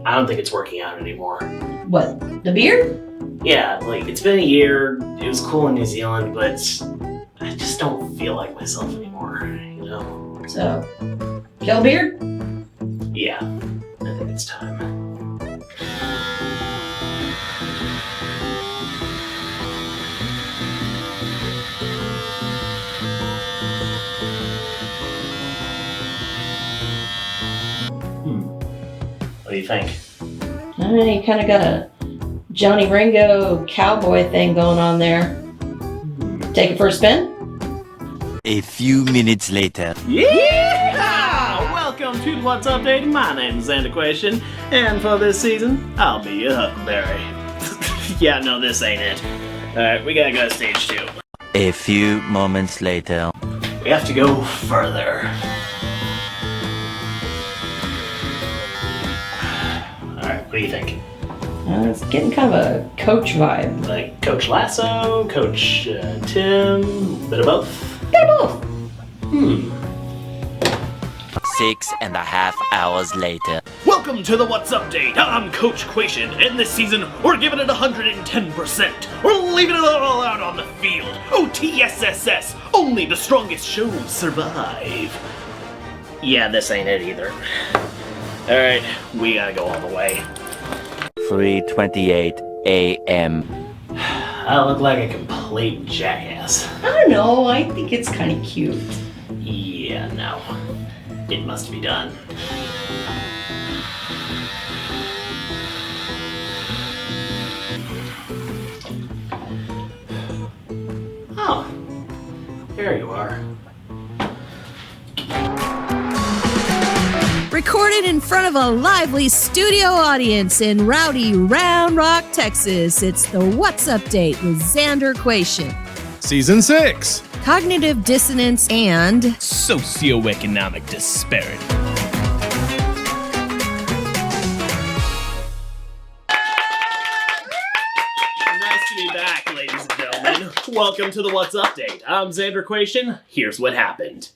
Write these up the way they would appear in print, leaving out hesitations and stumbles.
I don't think it's working out anymore. What, the beard? Yeah, like, it's been a year, it was cool in New Zealand, but I just don't feel like myself anymore, you know? So, kill beard? Yeah, I think it's time. What do you think? I mean, you kind of got a Johnny Ringo cowboy thing going on there. Take it for a spin? A few minutes later. Yeah! Welcome to the What's Update. My name is Xander IMDb, and for this season, I'll be your Huckleberry. Yeah, no, this ain't it. Alright, we gotta go to stage 2. A few moments later. We have to go further. Alright, what do you think? It's getting kind of a Coach vibe. Like Coach Lasso, Coach Tim, bit of both? Bit of both. 6.5 hours later. Welcome to the What's Update. I'm Coach Quation, and this season we're giving it 110%. We're leaving it all out on the field. OTSSS, only the strongest shows survive. Yeah, this ain't it either. Alright, we gotta go all the way. 3:28 a.m. I look like a complete jackass. I don't know, I think it's kind of cute. Yeah, no. It must be done. Oh, there you are. Recorded in front of a lively studio audience in rowdy Round Rock, Texas, it's the What's Update with Xander IMDb. Season 6. Cognitive dissonance and Socioeconomic disparity. Nice to be back, ladies and gentlemen. Welcome to the What's Update. I'm Xander IMDb. Here's what happened.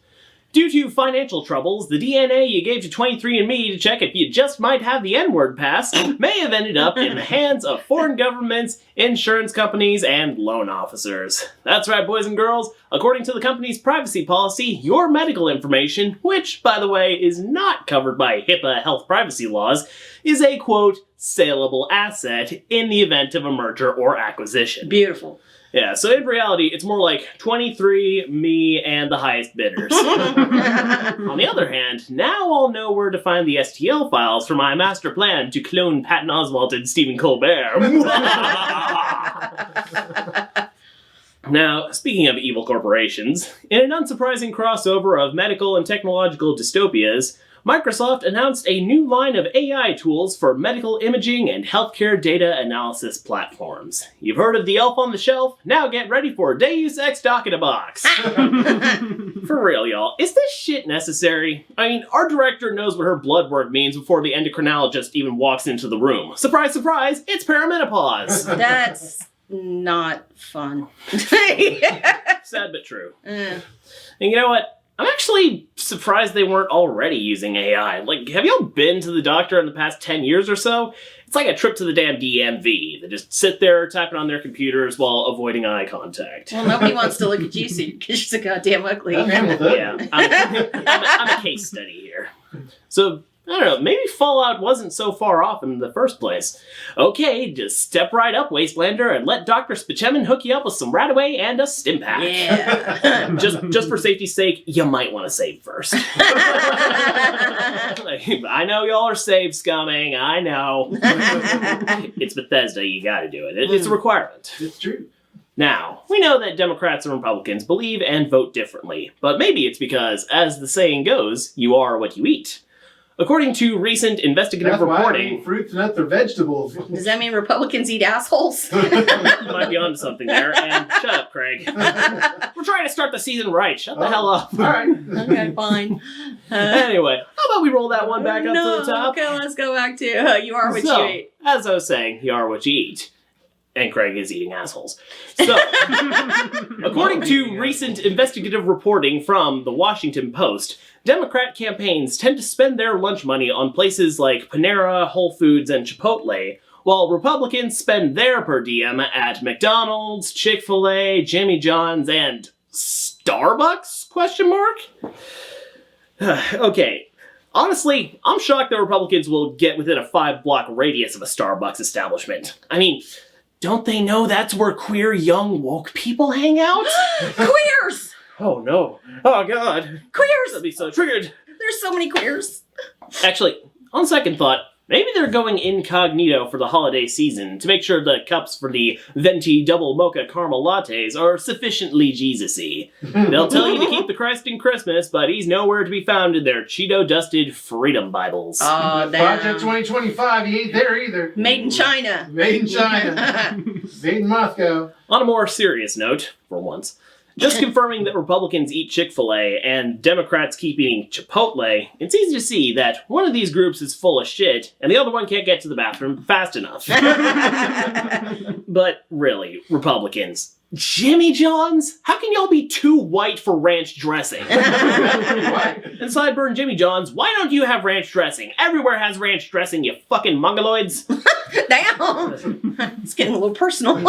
Due to financial troubles, the DNA you gave to 23andMe to check if you just might have the N-word pass may have ended up in the hands of foreign governments, insurance companies, and loan officers. That's right, boys and girls. According to the company's privacy policy, your medical information, which, by the way, is not covered by HIPAA health privacy laws, is a, quote, saleable asset in the event of a merger or acquisition. Beautiful. Yeah, so in reality, it's more like 23, me, and the highest bidders. On the other hand, now I'll know where to find the STL files for my master plan to clone Patton Oswalt and Stephen Colbert. Now, speaking of evil corporations, in an unsurprising crossover of medical and technological dystopias, Microsoft announced a new line of AI tools for medical imaging and healthcare data analysis platforms. You've heard of the elf on the shelf? Now get ready for Deus Ex Doc in a Box. For real, y'all. Is this shit necessary? I mean, our director knows what her blood work means before the endocrinologist even walks into the room. Surprise, surprise, it's perimenopause. That's not fun. Sad but true. And you know what? I'm actually surprised they weren't already using AI. Like, have y'all been to the doctor in the past 10 years or so? It's like a trip to the damn DMV. They just sit there typing on their computers while avoiding eye contact. Well, nobody wants to look at you because you're so goddamn ugly. Yeah, I'm a case study here. So, I don't know, maybe Fallout wasn't so far off in the first place. Okay, just step right up, Wastelander, and let Dr. Spachemin hook you up with some Radaway and a Stimpack. Yeah. just for safety's sake, you might want to save first. I know y'all are save scumming, I know. It's Bethesda, you gotta do it. It's a requirement. It's true. Now, we know that Democrats and Republicans believe and vote differently, but maybe it's because, as the saying goes, you are what you eat. According to recent investigative reporting... Why I eat fruits, nuts, or vegetables. Does that mean Republicans eat assholes? You might be onto something there, and shut up, Craig. We're trying to start the season right. Shut the hell up. All right. Okay, fine. Anyway, how about we roll that one back up to the top? Okay, let's go back to you are what you eat. As I was saying, you are what you eat. And Craig is eating assholes. So, according to recent investigative reporting from the Washington Post, Democrat campaigns tend to spend their lunch money on places like Panera, Whole Foods, and Chipotle, while Republicans spend their per diem at McDonald's, Chick-fil-A, Jimmy John's, and Starbucks? Question mark? Okay. Honestly, I'm shocked that Republicans will get within a 5-block radius of a Starbucks establishment. I mean, don't they know that's where queer young woke people hang out? Queers! Oh no. Oh god. Queers! I'd be so triggered. There's so many queers. Actually, on second thought, maybe they're going incognito for the holiday season to make sure the cups for the venti double mocha caramel lattes are sufficiently Jesus-y. They'll tell you to keep the Christ in Christmas, but he's nowhere to be found in their Cheeto-dusted freedom Bibles. Oh, damn. Project 2025, he ain't there either. Made in China. Made in China. Made in Moscow. On a more serious note, for once, just confirming that Republicans eat Chick-fil-A and Democrats keep eating Chipotle, it's easy to see that one of these groups is full of shit and the other one can't get to the bathroom fast enough. But really, Republicans, Jimmy John's? How can y'all be too white for ranch dressing? And sideburn Jimmy John's, why don't you have ranch dressing? Everywhere has ranch dressing, you fucking mongoloids. Damn! It's getting a little personal.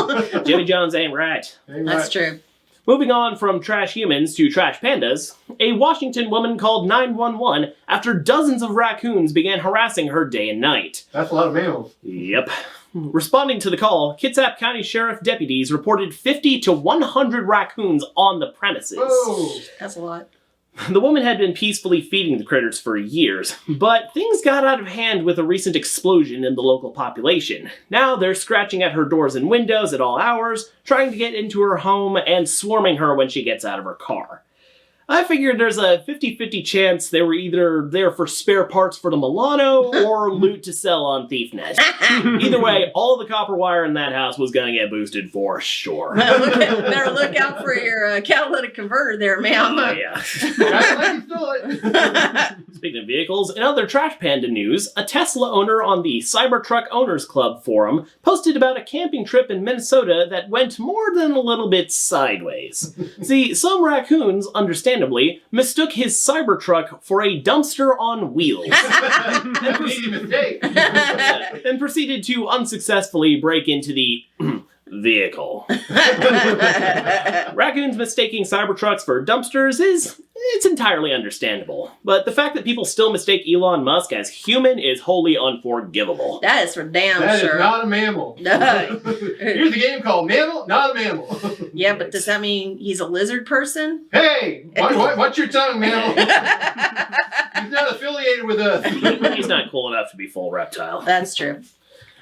Jimmy John's ain't right. That's true. Moving on from trash humans to trash pandas, a Washington woman called 911 after dozens of raccoons began harassing her day and night. That's a lot of mammals. Yep. Responding to the call, Kitsap County Sheriff deputies reported 50 to 100 raccoons on the premises. Whoa. That's a lot. The woman had been peacefully feeding the critters for years, but things got out of hand with a recent explosion in the local population. Now they're scratching at her doors and windows at all hours, trying to get into her home, and swarming her when she gets out of her car. I figured there's a 50-50 chance they were either there for spare parts for the Milano or loot to sell on ThiefNet. Either way, all the copper wire in that house was gonna get boosted for sure. Better look out for your catalytic converter there, ma'am. Oh, yeah. I stole it. Speaking of vehicles, in other Trash Panda news, a Tesla owner on the Cybertruck Owners Club forum posted about a camping trip in Minnesota that went more than a little bit sideways. See, some raccoons, understandably, mistook his Cybertruck for a dumpster on wheels. Easy mistake. And proceeded to unsuccessfully break into the vehicle. Raccoons mistaking Cybertrucks for dumpsters it's entirely understandable. But the fact that people still mistake Elon Musk as human is wholly unforgivable. That is for damn That sure. is not a mammal. No. Here's a game called Mammal, not a mammal. Yeah, but does that mean he's a lizard person? Hey, watch your tongue, mammal. He's not affiliated with us. He's not cool enough to be full reptile. That's true.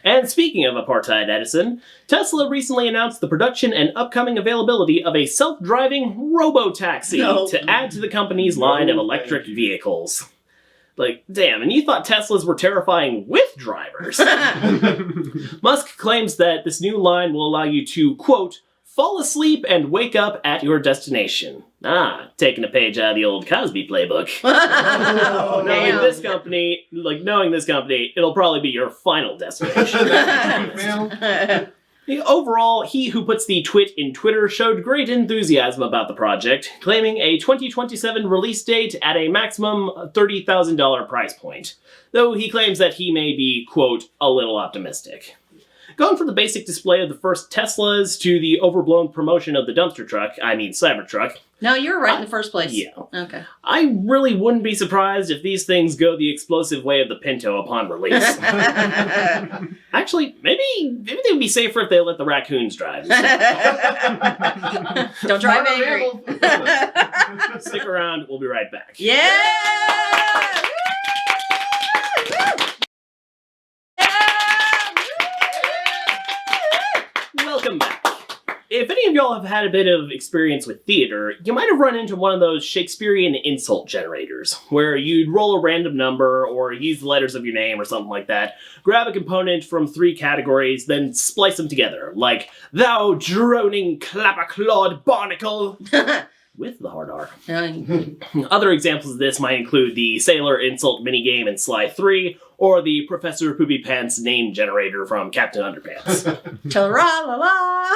And speaking of apartheid Edison, Tesla recently announced the production and upcoming availability of a self-driving robo-taxi to add to the company's line of electric vehicles. Like, damn, and you thought Teslas were terrifying with drivers. Musk claims that this new line will allow you to, quote, fall asleep and wake up at your destination. Taking a page out of the old Cosby playbook. Knowing this company, it'll probably be your final destination. Overall, he who puts the twit in Twitter showed great enthusiasm about the project, claiming a 2027 release date at a maximum $30,000 price point. Though he claims that he may be, quote, a little optimistic. Going from the basic display of the first Teslas to the overblown promotion of the dumpster truck, Cybertruck. No, you were right in the first place. Yeah. Okay. I really wouldn't be surprised if these things go the explosive way of the Pinto upon release. Actually, maybe they would be safer if they let the raccoons drive. Don't drive angry. Stick around, we'll be right back. Yeah! Welcome back. If any of y'all have had a bit of experience with theater, you might have run into one of those Shakespearean insult generators, where you'd roll a random number or use the letters of your name or something like that, grab a component from 3 categories, then splice them together, like, thou droning clapper-clawed barnacle. with the hard R. And Other examples of this might include the Sailor Insult minigame in Sly 3, or the Professor Poopy Pants name generator from Captain Underpants. Tra-la-la-la.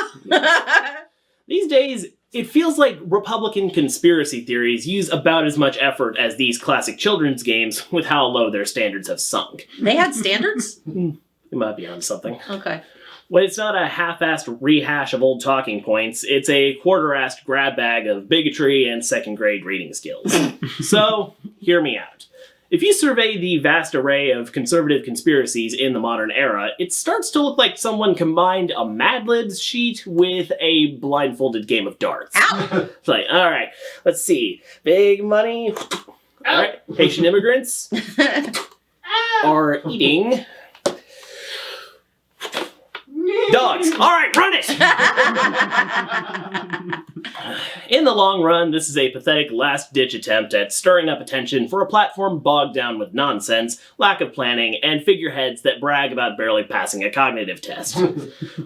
These days, it feels like Republican conspiracy theories use about as much effort as these classic children's games with how low their standards have sunk. They had standards? You might be onto something. Okay. When it's not a half-assed rehash of old talking points, it's a quarter-assed grab bag of bigotry and second-grade reading skills. So, hear me out. If you survey the vast array of conservative conspiracies in the modern era, it starts to look like someone combined a Mad Libs sheet with a blindfolded game of darts. Ow! It's like, alright, let's see. Big money. Alright, Haitian immigrants are eating dogs. Alright, run it! In the long run, this is a pathetic last-ditch attempt at stirring up attention for a platform bogged down with nonsense, lack of planning, and figureheads that brag about barely passing a cognitive test.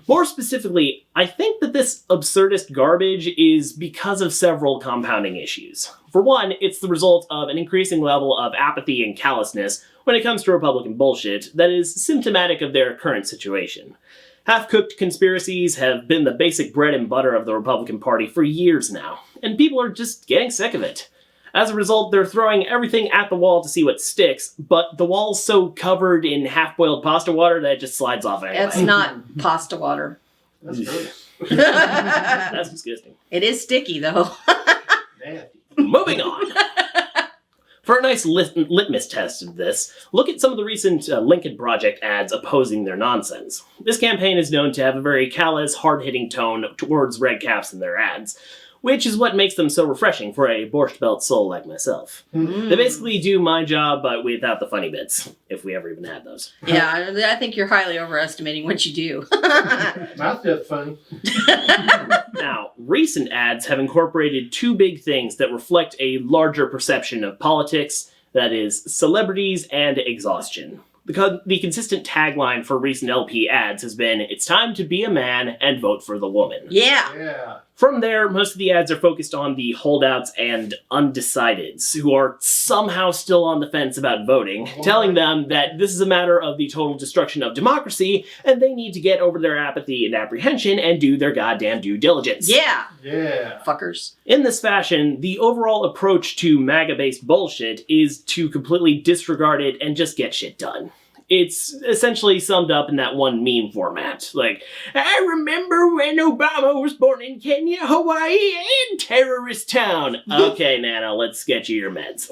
More specifically, I think that this absurdist garbage is because of several compounding issues. For one, it's the result of an increasing level of apathy and callousness when it comes to Republican bullshit that is symptomatic of their current situation. Half-cooked conspiracies have been the basic bread and butter of the Republican Party for years now, and people are just getting sick of it. As a result, they're throwing everything at the wall to see what sticks, but the wall's so covered in half-boiled pasta water that it just slides off anyway. It's not pasta water. That's gross. That's disgusting. It is sticky, though. Nasty. Moving on! For a nice litmus test of this, look at some of the recent Lincoln Project ads opposing their nonsense. This campaign is known to have a very callous, hard-hitting tone towards red caps in their ads, which is what makes them so refreshing for a Borscht Belt soul like myself. They basically do my job, but without the funny bits, if we ever even had those. Yeah, I think you're highly overestimating what you do. My stuff's funny. Now, recent ads have incorporated two big things that reflect a larger perception of politics, that is, celebrities and exhaustion. The consistent tagline for recent LP ads has been, "It's time to be a man and vote for the woman." Yeah. Yeah. From there, most of the ads are focused on the holdouts and undecideds, who are somehow still on the fence about voting, telling them that this is a matter of the total destruction of democracy, and they need to get over their apathy and apprehension and do their goddamn due diligence. Yeah. Yeah. Fuckers. In this fashion, the overall approach to MAGA-based bullshit is to completely disregard it and just get shit done. It's essentially summed up in that one meme format. Like, I remember when Obama was born in Kenya, Hawaii, and Terrorist Town. Okay, Nana, let's get you your meds.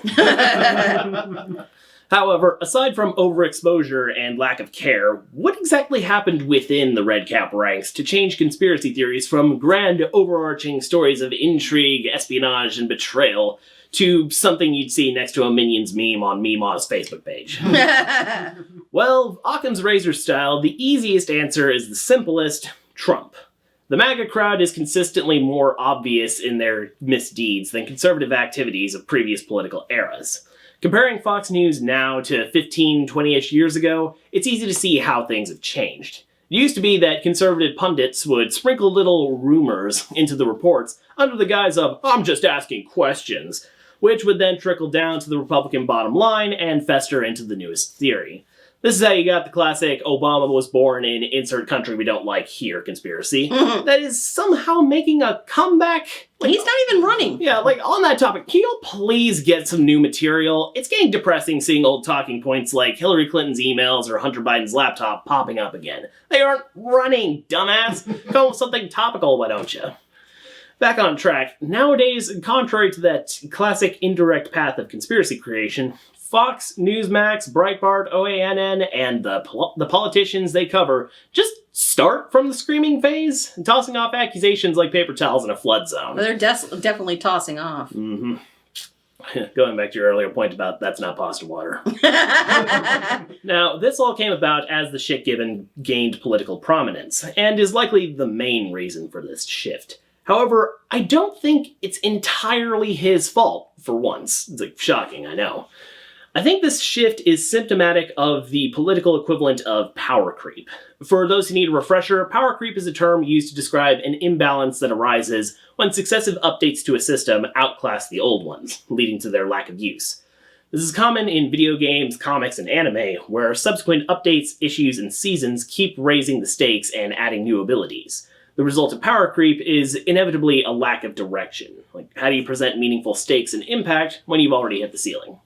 However, aside from overexposure and lack of care, what exactly happened within the Red Cap ranks to change conspiracy theories from grand overarching stories of intrigue, espionage, and betrayal to something you'd see next to a Minions meme on Meemaw's Facebook page? Well, Occam's razor style, the easiest answer is the simplest: Trump. The MAGA crowd is consistently more obvious in their misdeeds than conservative activities of previous political eras. Comparing Fox News now to 15, 20-ish years ago, it's easy to see how things have changed. It used to be that conservative pundits would sprinkle little rumors into the reports under the guise of, "I'm just asking questions," which would then trickle down to the Republican bottom line and fester into the newest theory. This is how you got the classic Obama was born in insert country we don't like here conspiracy that is somehow making a comeback. He's not even running. Yeah, like, on that topic, can you please get some new material? It's getting depressing seeing old talking points like Hillary Clinton's emails or Hunter Biden's laptop popping up again. They aren't running, dumbass. Come up with something topical, why don't you? Back on track, nowadays, contrary to that classic indirect path of conspiracy creation, Fox, Newsmax, Breitbart, OANN, and the politicians they cover just start from the screaming phase, tossing off accusations like paper towels in a flood zone. Well, they're definitely tossing off. Mm-hmm. Going back to your earlier point about that's not pasta water. Now, this all came about as the shit given gained political prominence, and is likely the main reason for this shift. However, I don't think it's entirely his fault, for once. It's like, shocking, I know. I think this shift is symptomatic of the political equivalent of power creep. For those who need a refresher, power creep is a term used to describe an imbalance that arises when successive updates to a system outclass the old ones, leading to their lack of use. This is common in video games, comics, and anime, where subsequent updates, issues, and seasons keep raising the stakes and adding new abilities. The result of power creep is inevitably a lack of direction. Like, how do you present meaningful stakes and impact when you've already hit the ceiling?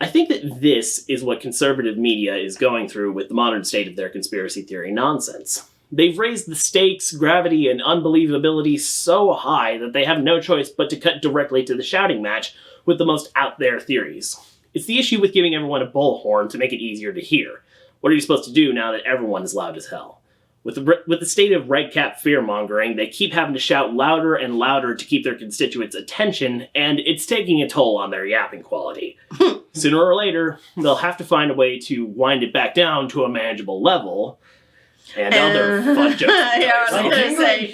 I think that this is what conservative media is going through with the modern state of their conspiracy theory nonsense. They've raised the stakes, gravity, and unbelievability so high that they have no choice but to cut directly to the shouting match with the most out-there theories. It's the issue with giving everyone a bullhorn to make it easier to hear. What are you supposed to do now that everyone is loud as hell? With the state of red cap fear-mongering, they keep having to shout louder and louder to keep their constituents' attention, and it's taking a toll on their yapping quality. Sooner or later, they'll have to find a way to wind it back down to a manageable level. And other fun jokes. Yeah, I was gonna say.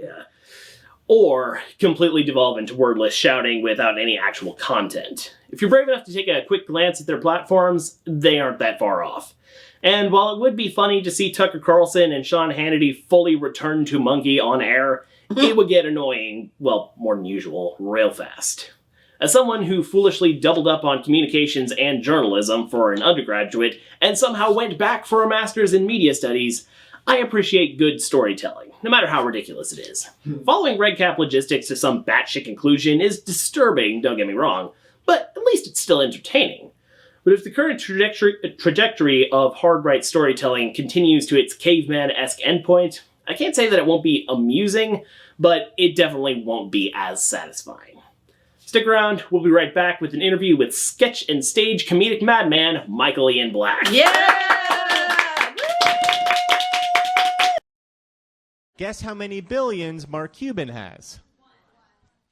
Yeah. Or completely devolve into wordless shouting without any actual content. If you're brave enough to take a quick glance at their platforms, they aren't that far off. And while it would be funny to see Tucker Carlson and Sean Hannity fully return to Monkey on air, it would get annoying, well, more than usual, real fast. As someone who foolishly doubled up on communications and journalism for an undergraduate and somehow went back for a master's in media studies, I appreciate good storytelling, no matter how ridiculous it is. Following red cap logistics to some batshit conclusion is disturbing, don't get me wrong, but at least it's still entertaining. But if the current trajectory of hard-right storytelling continues to its caveman-esque endpoint, I can't say that it won't be amusing, but it definitely won't be as satisfying. Stick around, we'll be right back with an interview with sketch and stage comedic madman Michael Ian Black. Yeah! Guess how many billions Mark Cuban has?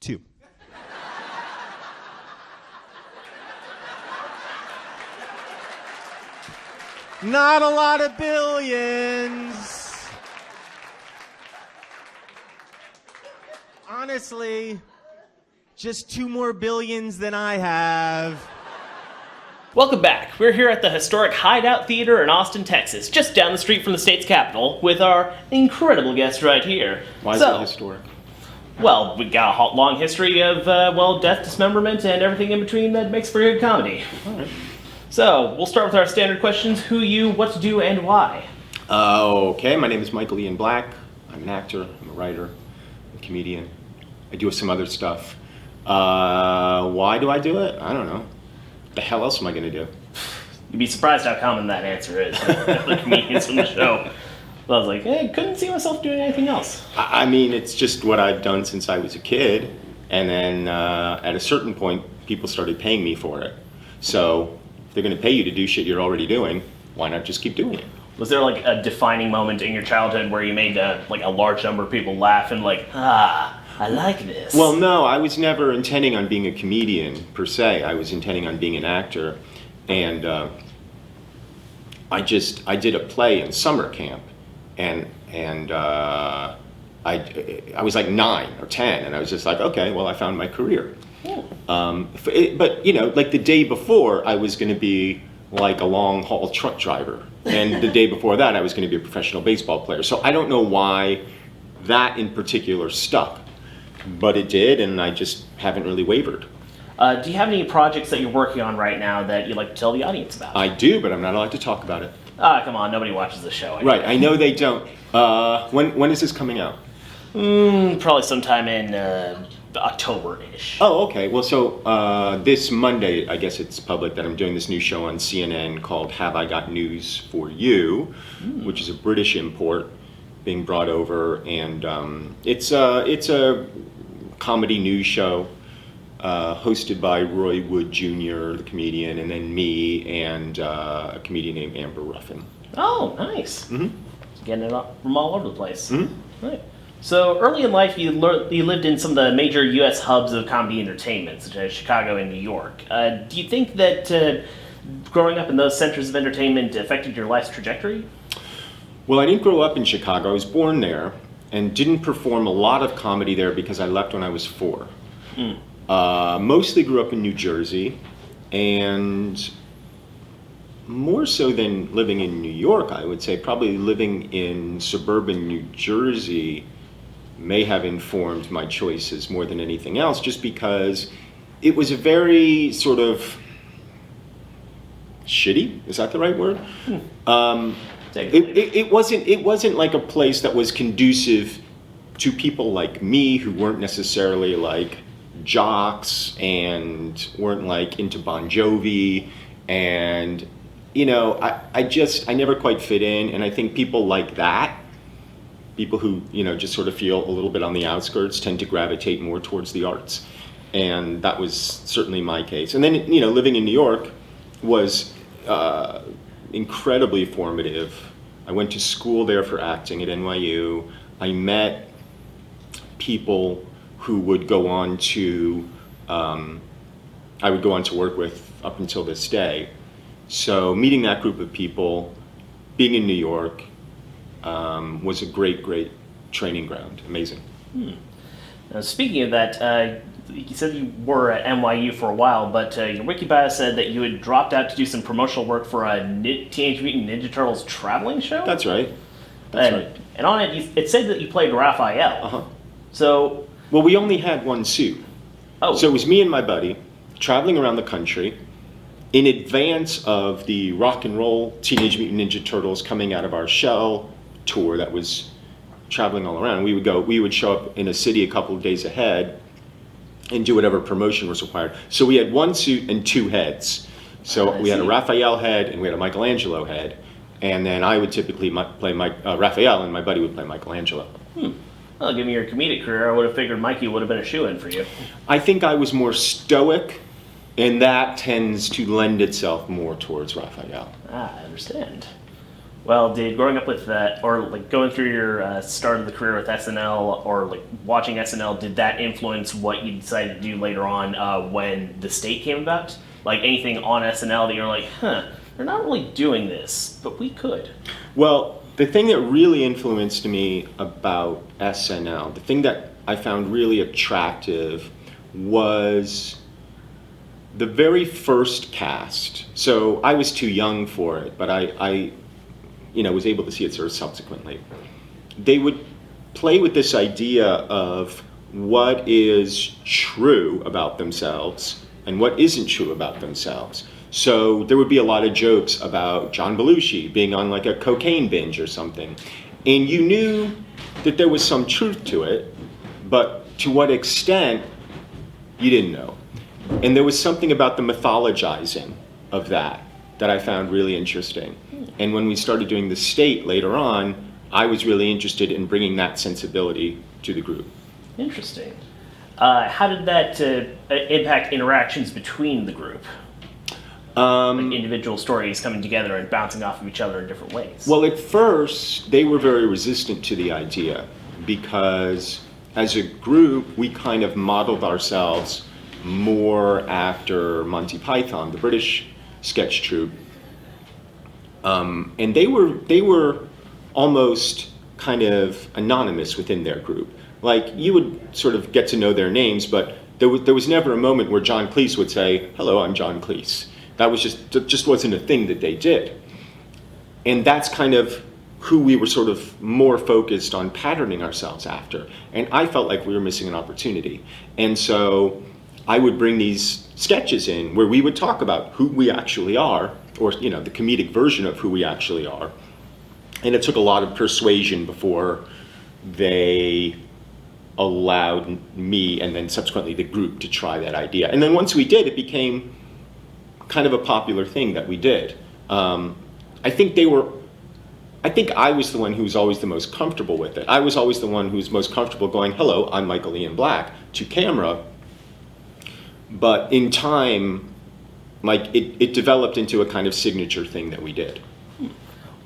2. Not a lot of billions. Honestly, just 2 more billions than I have. Welcome back. We're here at the historic Hideout Theater in Austin, Texas, just down the street from the state's capital, with our incredible guest right here. Why is it historic? Well, we got a long history of, death, dismemberment, and everything in between that makes for good comedy. All right. So, we'll start with our standard questions. Who, you, what to do, and why. Okay, my name is Michael Ian Black. I'm an actor, I'm a writer, I'm a comedian. I do some other stuff. Why do I do it? I don't know. What the hell else am I going to do? You'd be surprised how common that answer is. The comedians on the show. Well, I was like, hey, couldn't see myself doing anything else. I mean, it's just what I've done since I was a kid. And then at a certain point, people started paying me for it. So if they're going to pay you to do shit you're already doing, why not just keep doing it? Was there like a defining moment in your childhood where you made a large number of people laugh and I like this? Well, no, I was never intending on being a comedian per se. I was intending on being an actor, and I did a play in summer camp, and I was like 9 or 10, and I was just like, okay, well, I found my career. But you know, like the day before, I was going to be like a long haul truck driver, and the day before that, I was going to be a professional baseball player. So I don't know why that in particular stuck. But it did, and I just haven't really wavered. Do you have any projects that you're working on right now that you'd like to tell the audience about? I do, but I'm not allowed to talk about it. Come on, nobody watches the show. Right, I know they don't. When is this coming out? Probably sometime in October-ish. Oh, okay. Well, so this Monday, I guess it's public, that I'm doing this new show on CNN called Have I Got News for You, which is a British import being brought over, and it's a comedy news show hosted by Roy Wood Jr., the comedian, and then me and a comedian named Amber Ruffin. Oh, nice. Mm-hmm. Getting it from all over the place. Mm-hmm. Right. So early in life, you lived in some of the major U.S. hubs of comedy entertainment, such as Chicago and New York. Do you think that growing up in those centers of entertainment affected your life's trajectory? Well, I didn't grow up in Chicago. I was born there and didn't perform a lot of comedy there because I left when I was 4. Mostly grew up in New Jersey, and more so than living in New York, I would say probably living in suburban New Jersey may have informed my choices more than anything else, just because it was a very sort of shitty, is that the right word? It wasn't like a place that was conducive to people like me who weren't necessarily like jocks and weren't like into Bon Jovi, and you know, I never quite fit in, and I think people like that, people who, you know, just sort of feel a little bit on the outskirts, tend to gravitate more towards the arts, and that was certainly my case. And then, you know, living in New York was incredibly formative. I went to school there for acting at NYU. I met people who would go on to, I would go on to work with up until this day. So meeting that group of people, being in New York, was a great, great training ground. Amazing. Now, speaking of that, you said you were at NYU for a while, but your wiki bio said that you had dropped out to do some promotional work for a Teenage Mutant Ninja Turtles traveling show? That's right. That's right. And on it, it said that you played Raphael. Uh-huh. So... Well, we only had one suit. Oh. So it was me and my buddy traveling around the country in advance of the rock and roll Teenage Mutant Ninja Turtles coming out of our shell tour that was traveling all around. We would show up in a city a couple of days ahead and do whatever promotion was required. So we had one suit and two heads. So we had a Raphael head and we had a Michelangelo head. And then I would typically play Raphael, and my buddy would play Michelangelo. Well, given your comedic career, I would have figured Mikey would have been a shoo-in for you. I think I was more stoic, and that tends to lend itself more towards Raphael. I understand. Well, did growing up with that, or like going through your start of the career with SNL, or like watching SNL, did that influence what you decided to do later on when The State came about? Like anything on SNL that you're like, they're not really doing this, but we could. Well, the thing that really influenced me about SNL, the thing that I found really attractive was the very first cast. So I was too young for it, but I was able to see it sort of subsequently. They would play with this idea of what is true about themselves and what isn't true about themselves. So there would be a lot of jokes about John Belushi being on like a cocaine binge or something. And you knew that there was some truth to it, but to what extent, you didn't know. And there was something about the mythologizing of that I found really interesting. And when we started doing The State later on, I was really interested in bringing that sensibility to the group. Interesting. How did that impact interactions between the group? Like individual stories coming together and bouncing off of each other in different ways. Well, at first, they were very resistant to the idea because as a group, we kind of modeled ourselves more after Monty Python, the British sketch troupe. And they were almost kind of anonymous within their group. Like, you would sort of get to know their names, but there was never a moment where John Cleese would say, "Hello, I'm John Cleese." That was just wasn't a thing that they did. And that's kind of who we were sort of more focused on patterning ourselves after. And I felt like we were missing an opportunity. And so I would bring these sketches in where we would talk about who we actually are, or the comedic version of who we actually are. And it took a lot of persuasion before they allowed me and then subsequently the group to try that idea. And then once we did, it became kind of a popular thing that we did. I think I was the one who was always the most comfortable with it. I was always the one who was most comfortable going, "Hello, I'm Michael Ian Black," to camera. But in time, like it developed into a kind of signature thing that we did.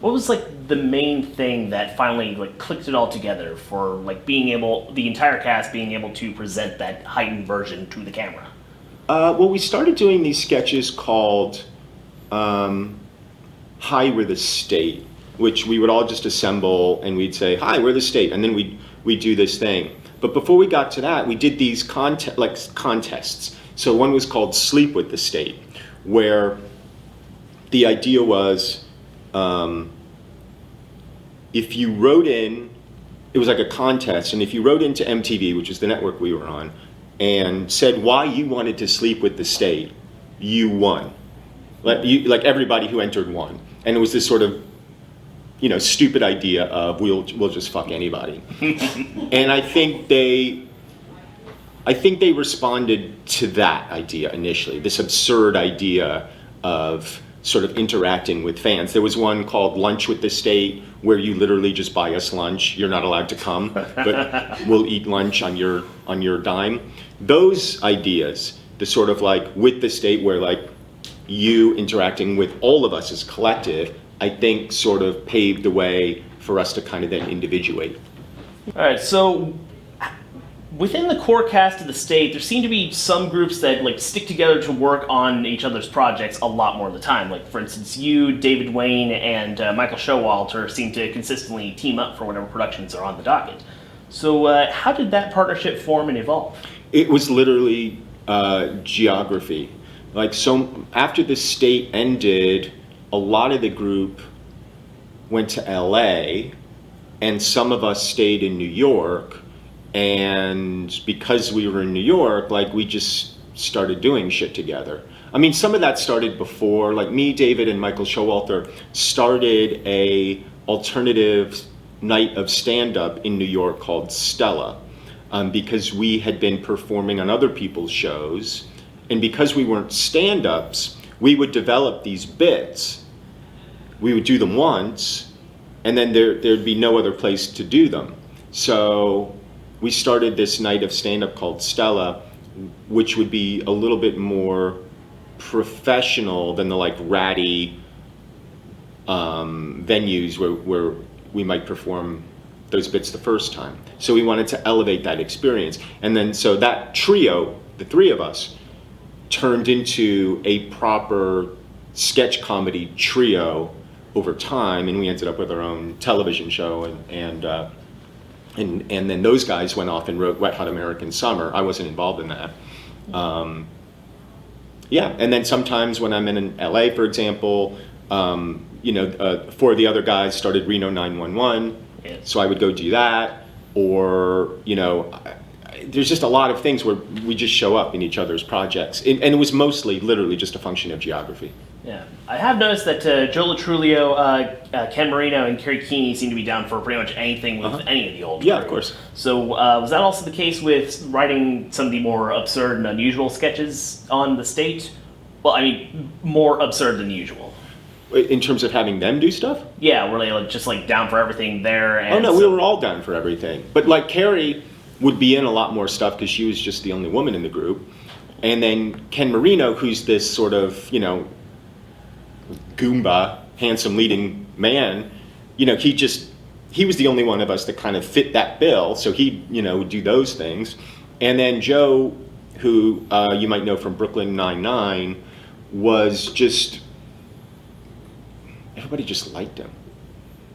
What was like the main thing that finally like clicked it all together for like the entire cast being able to present that heightened version to the camera? Well, we started doing these sketches called "Hi, We're the State," which we would all just assemble and we'd say, "Hi, we're the State," and then we'd do this thing. But before we got to that, we did these contests. So one was called Sleep with the State, where the idea was if you wrote in, it was like a contest, and if you wrote into MTV, which is the network we were on, and said why you wanted to sleep with the state, you won. Like everybody who entered won. And it was this sort of, stupid idea of we'll just fuck anybody. And I think they responded to that idea initially, this absurd idea of sort of interacting with fans. There was one called Lunch with the State, where you literally just buy us lunch. You're not allowed to come, but we'll eat lunch on your dime. Those ideas, the sort of like with the state, where like you interacting with all of us as collective, I think sort of paved the way for us to kind of then individuate. All right, so within the core cast of the state, there seem to be some groups that like stick together to work on each other's projects a lot more of the time. Like, for instance, you, David Wayne, and Michael Showalter seem to consistently team up for whatever productions are on the docket. So how did that partnership form and evolve? It was literally geography. Like, so after the state ended, a lot of the group went to LA, and some of us stayed in New York. And because we were in New York, like, we just started doing shit together. I mean, some of that started before, like me, David, and Michael Showalter started a alternative night of stand-up in New York called Stella, because we had been performing on other people's shows. And because we weren't stand-ups, we would develop these bits. We would do them once, and then there'd be no other place to do them. So we started this night of stand-up called Stella, which would be a little bit more professional than the like ratty venues where we might perform those bits the first time. So we wanted to elevate that experience. And then so that trio, the three of us, turned into a proper sketch comedy trio over time, and we ended up with our own television show, and then those guys went off and wrote Wet Hot American Summer. I wasn't involved in that. And then sometimes when I'm in LA, for example, 4 of the other guys started Reno 911, so I would go do that, or, there's just a lot of things where we just show up in each other's projects. And it was mostly literally just a function of geography. Yeah. I have noticed that Joe Latrulio, Ken Marino, and Kerry Keeney seem to be down for pretty much anything with any of the old crew. Yeah, of course. So was that also the case with writing some of the more absurd and unusual sketches on the state? Well, I mean, more absurd than usual. In terms of having them do stuff? Yeah, were they just like down for everything there? And we were all down for everything. But like Kerry would be in a lot more stuff because she was just the only woman in the group. And then Ken Marino, who's this sort of, Goomba, handsome leading man, he was the only one of us that kind of fit that bill. So he, would do those things. And then Joe, who you might know from Brooklyn Nine-Nine, was just, everybody just liked him.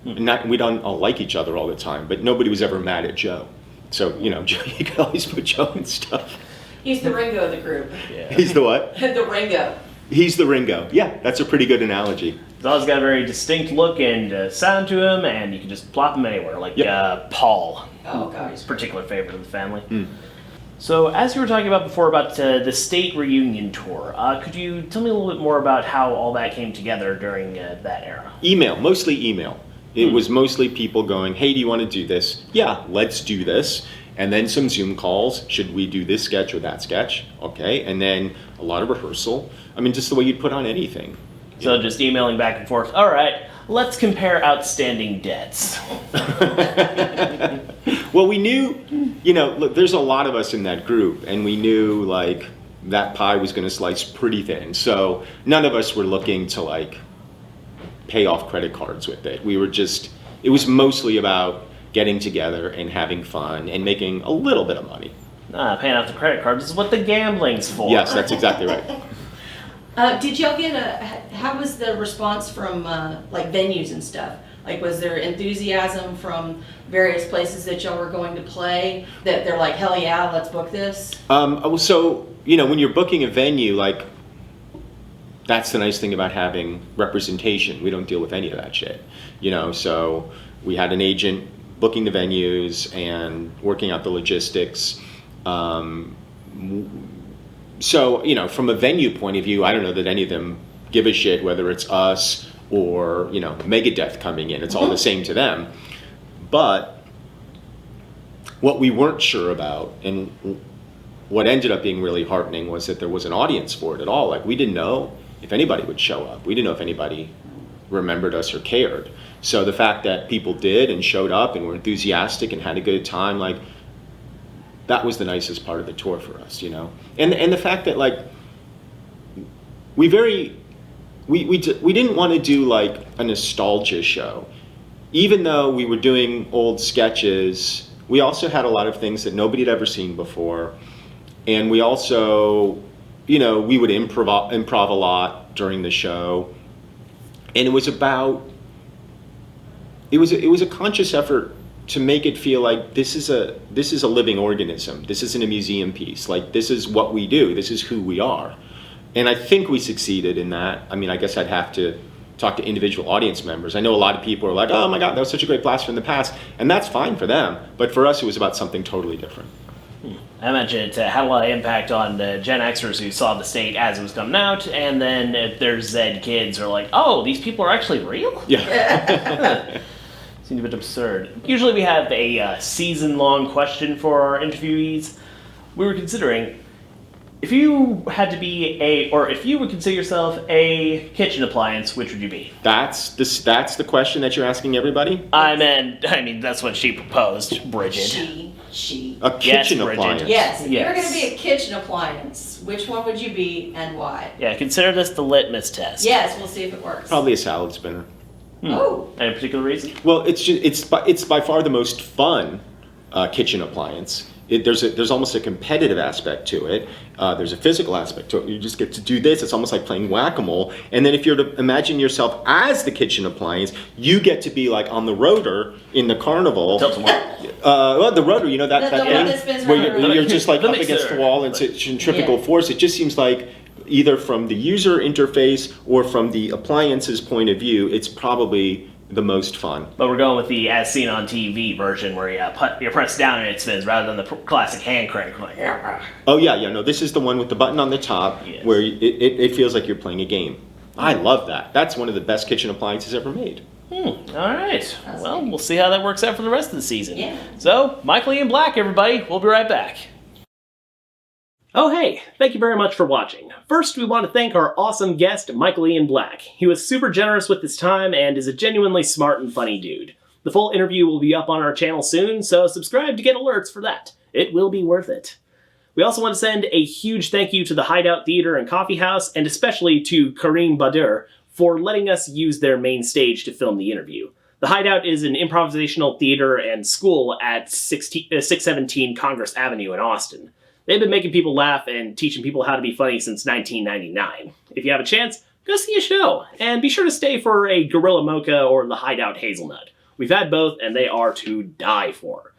And we don't all like each other all the time, but nobody was ever mad at Joe. So, Joe, you could always put Joe in stuff. He's the Ringo of the group. Yeah. He's the what? The Ringo. He's the Ringo. Yeah, that's a pretty good analogy. He's always got a very distinct look and sound to him, and you can just plop him anywhere, like Paul. Oh, God. He's a particular favorite of the family. Mm. So, as you were talking about before about the state reunion tour, could you tell me a little bit more about how all that came together during that era? Mostly email. It was mostly people going, hey, do you want to do this? Yeah, let's do this. And then some Zoom calls. Should we do this sketch or that sketch? Okay. And then a lot of rehearsal. I mean, just the way you'd put on anything. So just emailing back and forth. All right, let's compare outstanding debts. Well, we knew, look, there's a lot of us in that group, and we knew, like, that pie was going to slice pretty thin. So none of us were looking to, like, pay off credit cards with it. It was mostly about getting together and having fun and making a little bit of money. Paying off the credit cards is what the gambling's for. Yes, that's exactly right. Did y'all get how was the response from like venues and stuff? Like, was there enthusiasm from various places that y'all were going to play that they're like, hell yeah, let's book this? So, when you're booking a venue, like, that's the nice thing about having representation. We don't deal with any of that shit, so we had an agent booking the venues and working out the logistics. So, from a venue point of view, I don't know that any of them give a shit whether it's us or, Megadeth coming in. It's all the same to them. But what we weren't sure about, and what ended up being really heartening, was that there was an audience for it at all. Like, we didn't know if anybody would show up. We didn't know if anybody remembered us or cared. So the fact that people did and showed up and were enthusiastic and had a good time, like, that was the nicest part of the tour for us, And the fact that, like, we didn't want to do, like, a nostalgia show. Even though we were doing old sketches, we also had a lot of things that nobody had ever seen before. And we also, we would improv a lot during the show. And it was a conscious effort to make it feel like this is a living organism. This isn't a museum piece. Like, this is what we do. This is who we are. And I think we succeeded in that. I mean, I guess I'd have to talk to individual audience members. I know a lot of people are like, oh my God, that was such a great blast from the past. And that's fine for them. But for us, it was about something totally different. I imagine it had a lot of impact on the Gen Xers who saw the state as it was coming out, and then if there's Z kids who are like, oh, these people are actually real? Yeah. Seems a bit absurd. Usually we have a season-long question for our interviewees. We were considering, if you had to be if you would consider yourself a kitchen appliance, which would you be? That's the question that you're asking everybody? I mean, that's what she proposed, Bridget. She. A kitchen Bridget. appliance. Yes, if Yes. you're going to be a kitchen appliance, which one would you be and why? Yeah, consider this the litmus test. Yes, we'll see if it works. Probably a salad spinner. Oh. Any particular reason? Well, it's by far the most fun kitchen appliance. There's almost a competitive aspect to it. There's a physical aspect to it. You just get to do this. It's almost like playing whack-a-mole. And then if you're to imagine yourself as the kitchen appliance, you get to be like on the rotor in the carnival. Till tomorrow. Well, the rotor, that The one thing that spins where around. you're just like The up against mixer. the wall and centrifugal Yeah. force. It just seems like either from the user interface or from the appliance's point of view, it's probably the most fun. But we're going with the as seen on TV version where you press down and it spins rather than the classic hand crank. Like, Oh yeah, no, this is the one with the button on the top. Yes. Where it feels like you're playing a game. I love that. That's one of the best kitchen appliances ever made. all right. Well, we'll see how that works out for the rest of the season. Yeah. So, Michael Ian Black, everybody. We'll be right back. Oh hey, thank you very much for watching. First, we want to thank our awesome guest, Michael Ian Black. He was super generous with his time and is a genuinely smart and funny dude. The full interview will be up on our channel soon, so subscribe to get alerts for that. It will be worth it. We also want to send a huge thank you to the Hideout Theater and Coffee House, and especially to Kareem Badur for letting us use their main stage to film the interview. The Hideout is an improvisational theater and school at 617 Congress Avenue in Austin. They've been making people laugh and teaching people how to be funny since 1999. If you have a chance, go see a show, and be sure to stay for a Gorilla Mocha or the Hideout Hazelnut. We've had both, and they are to die for.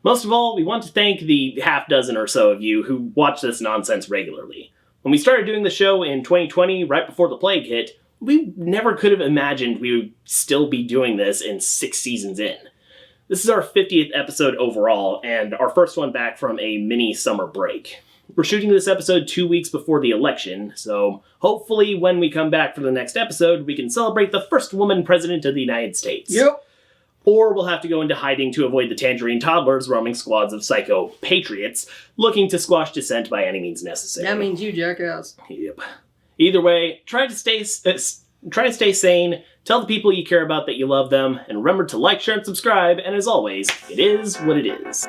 Most of all, we want to thank the half dozen or so of you who watch this nonsense regularly. When we started doing the show in 2020, right before the plague hit, we never could have imagined we would still be doing this in 6 seasons in. This is our 50th episode overall, and our first one back from a mini summer break. We're shooting this episode 2 weeks before the election, so hopefully when we come back for the next episode, we can celebrate the first woman president of the United States. Yep. Or we'll have to go into hiding to avoid the tangerine toddlers roaming squads of psycho patriots looking to squash dissent by any means necessary. That means you, jackass. Yep. Either way, try to stay sane, tell the people you care about that you love them, and remember to like, share, and subscribe, and as always, it is what it is.